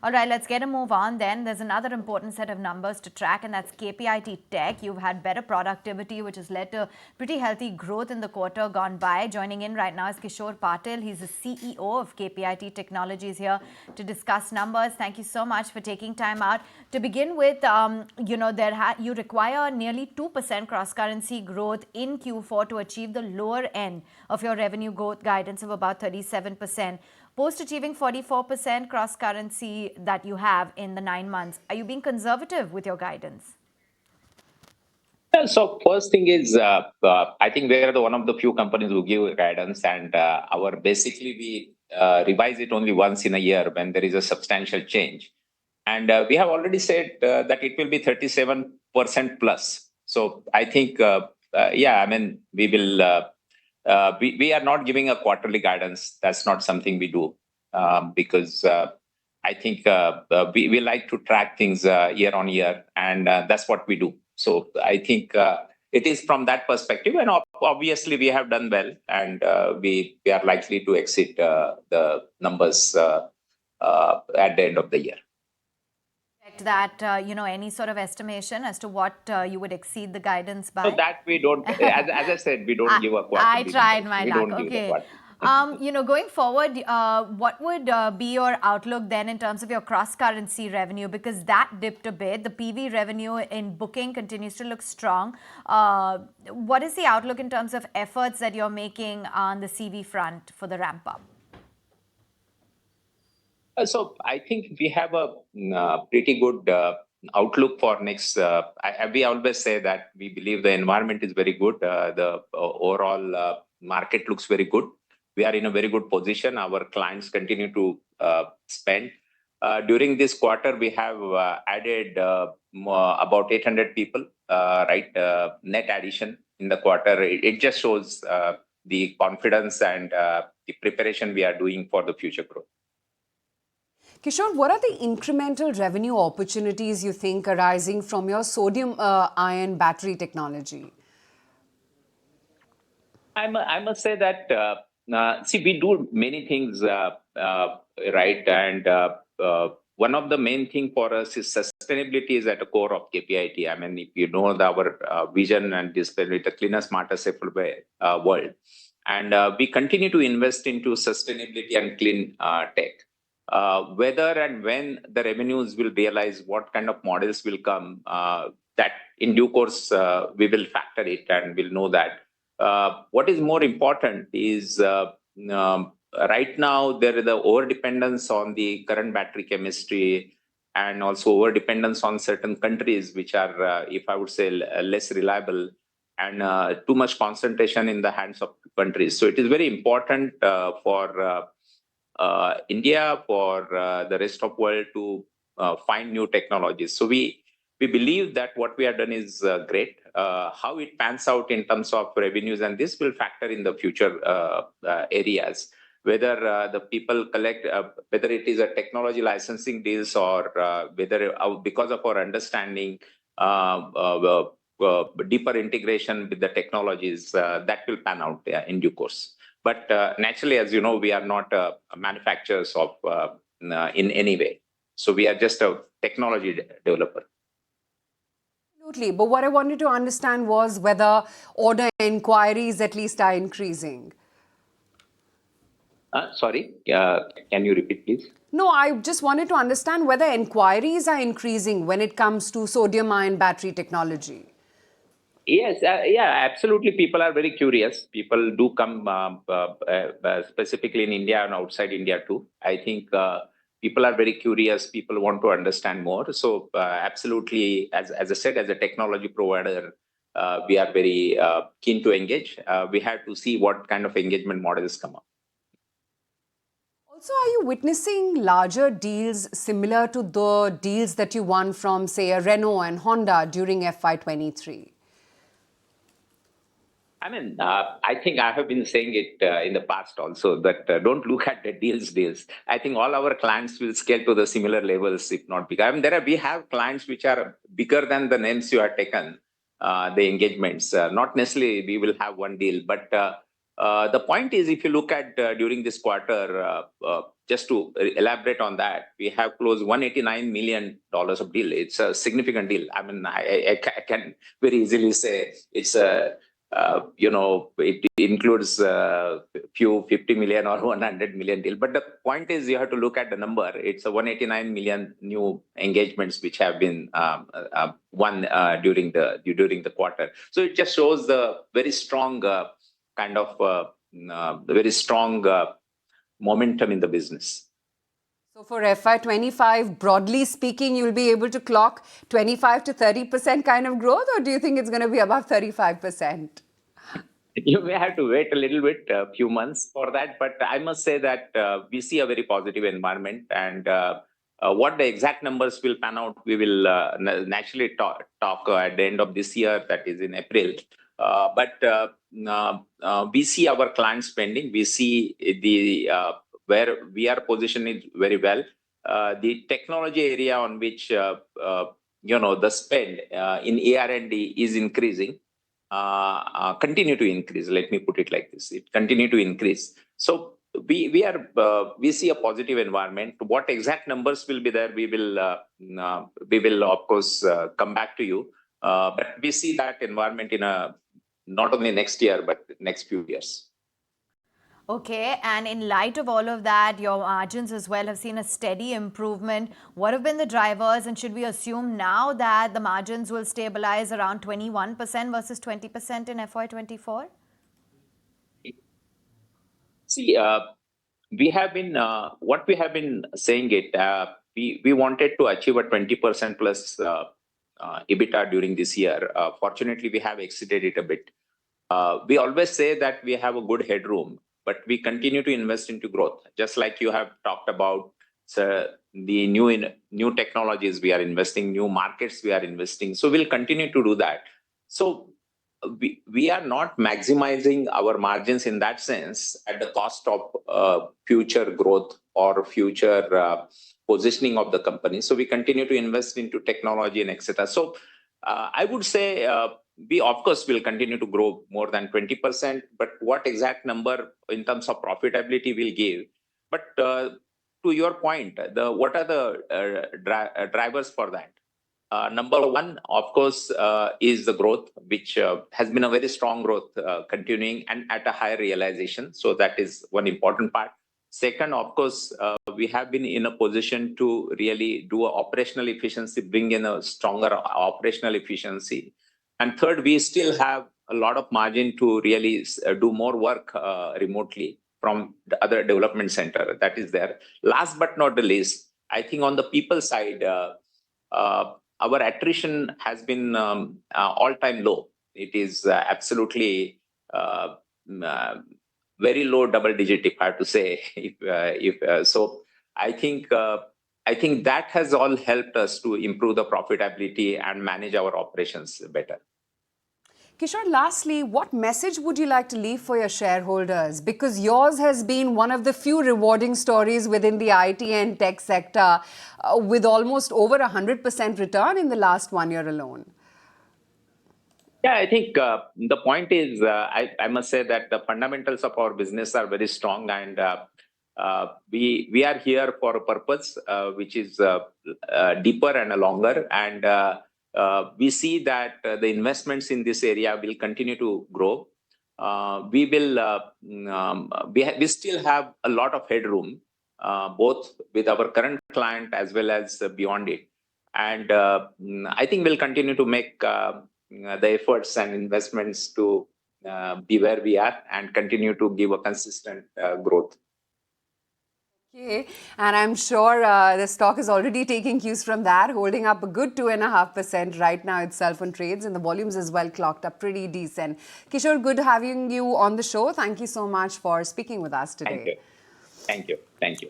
All right, let's get a move on then. There's another important set of numbers to track, and that's KPIT Tech. You've had better productivity, which has led to pretty healthy growth in the quarter gone by. Joining in right now is Kishor Patil. He's the CEO of KPIT Technologies here to discuss numbers. Thank you so much for taking time out. To begin with, you require nearly 2% cross-currency growth in Q4 to achieve the lower end of your revenue growth guidance of about 37%. Post achieving 44% cross-currency that you have in the 9 months, are you being conservative with your guidance? So first thing is, I think we are one of the few companies who give guidance, and we revise it only once in a year when there is a substantial change. And we have already said that it will be 37% plus. So I think, we will. We are not giving a quarterly guidance. That's not something we do because I think we like to track things year on year, and that's what we do. So I think it is from that perspective, and obviously we have done well, and we are likely to exceed the numbers at the end of the year. That any sort of estimation as to what you would exceed the guidance by? So that we don't, as I said, we don't give a quarterly. I tried my luck. Okay. Going forward, what would be your outlook then in terms of your cross-currency revenue? Because that dipped a bit. The PV revenue in booking continues to look strong. What is the outlook in terms of efforts that you're making on the CV front for the ramp up? So I think we have a pretty good outlook for next. We always say that we believe the environment is very good. The overall market looks very good. We are in a very good position. Our clients continue to spend. During this quarter, we have added about 800 people, net addition in the quarter. It just shows the confidence and the preparation we are doing for the future growth. Kishor, what are the incremental revenue opportunities you think arising from your sodium-ion battery technology? I must say that, we do many things, right? And one of the main things for us is sustainability is at the core of KPIT. I mean, if you know our vision and display with the cleaner, smarter, safer world. And we continue to invest into sustainability and clean tech. Whether and when the revenues will realize what kind of models will come, that in due course we will factor it and we'll know that. What is more important is right now there is the over dependence on the current battery chemistry and also over dependence on certain countries which are, if I would say, less reliable, and too much concentration in the hands of countries. So it is very important for India, for the rest of the world to find new technologies. So we believe that what we have done is great. How it pans out in terms of revenues, and this will factor in the future areas, whether the people collect, whether it is a technology licensing deals or whether because of our understanding, deeper integration with the technologies, that will pan out in due course. But naturally, as you know, we are not manufacturers of in any way. So we are just a technology developer. Absolutely. But what I wanted to understand was whether order inquiries at least are increasing. Sorry, can you repeat, please? No, I just wanted to understand whether inquiries are increasing when it comes to sodium-ion battery technology. Yes, absolutely. People are very curious. People do come specifically in India and outside India too. I think people are very curious. People want to understand more. So absolutely, as I said, as a technology provider, we are very keen to engage. We have to see what kind of engagement models come up. Also, are you witnessing larger deals similar to the deals that you won from, say, a Renault and Honda during FY23? I mean, I think I have been saying it in the past also that don't look at the deals. I think all our clients will scale to the similar levels, if not bigger. I mean, we have clients which are bigger than the names you have taken, the engagements. Not necessarily we will have one deal, but the point is, if you look at during this quarter, just to elaborate on that, we have closed $189 million of deal. It's a significant deal. I mean, I can very easily say it's a, it includes few 50 million or 100 million deal. But the point is, you have to look at the number. It's a 189 million new engagements which have been won during the quarter. So it just shows the very strong very strong momentum in the business. So for FY25, broadly speaking, you'll be able to clock 25 to 30% kind of growth, or do you think it's going to be above 35%? You may have to wait a little bit, a few months for that. But I must say that we see a very positive environment, and what the exact numbers will pan out, we will naturally talk at the end of this year, that is in April. But we see our client spending. We see where we are positioned very well. The technology area on which the spend in AR&D is increasing, continue to increase. Let me put it like this: it continue to increase. So we see a positive environment. What exact numbers will be there, we will of course come back to you. But we see that environment in not only next year but next few years. Okay, and in light of all of that, your margins as well have seen a steady improvement. What have been the drivers, and should we assume now that the margins will stabilize around 21% versus 20% in FY24? See, we have been what we have been saying we wanted to achieve a 20% plus EBITDA during this year. Fortunately, we have exceeded it a bit. We always say that we have a good headroom, but we continue to invest into growth. Just like you have talked about the new technologies we are investing, new markets we are investing. So we'll continue to do that. So we are not maximizing our margins in that sense at the cost of future growth or future positioning of the company. So we continue to invest into technology and etc. So I would say we of course will continue to grow more than 20%, but what exact number in terms of profitability we'll give. But to your point, what are the drivers for that? Number one, of course, is the growth, which has been a very strong growth, continuing and at a higher realization. So that is one important part. Second, of course, we have been in a position to really do operational efficiency, bring in a stronger operational efficiency. And third, we still have a lot of margin to really do more work remotely from the other development center that is there. Last but not the least, I think on the people side, our attrition has been all-time low. It is absolutely very low double-digit, if I have to say. So, I think that has all helped us to improve the profitability and manage our operations better. Kishor, lastly, what message would you like to leave for your shareholders? Because yours has been one of the few rewarding stories within the IT and tech sector, with almost over 100% return in the last 1 year alone. Yeah, I think the point is, I must say that the fundamentals of our business are very strong, and we are here for a purpose which is deeper and longer. And we see that the investments in this area will continue to grow. We still have a lot of headroom, both with our current client as well as beyond it. And I think we'll continue to make the efforts and investments to be where we are and continue to give a consistent growth. Okay, and I'm sure the stock is already taking cues from that, holding up a good 2.5% right now itself on trades, and the volumes as well clocked up pretty decent. Kishor, good having you on the show. Thank you so much for speaking with us today. Thank you. Thank you. Thank you.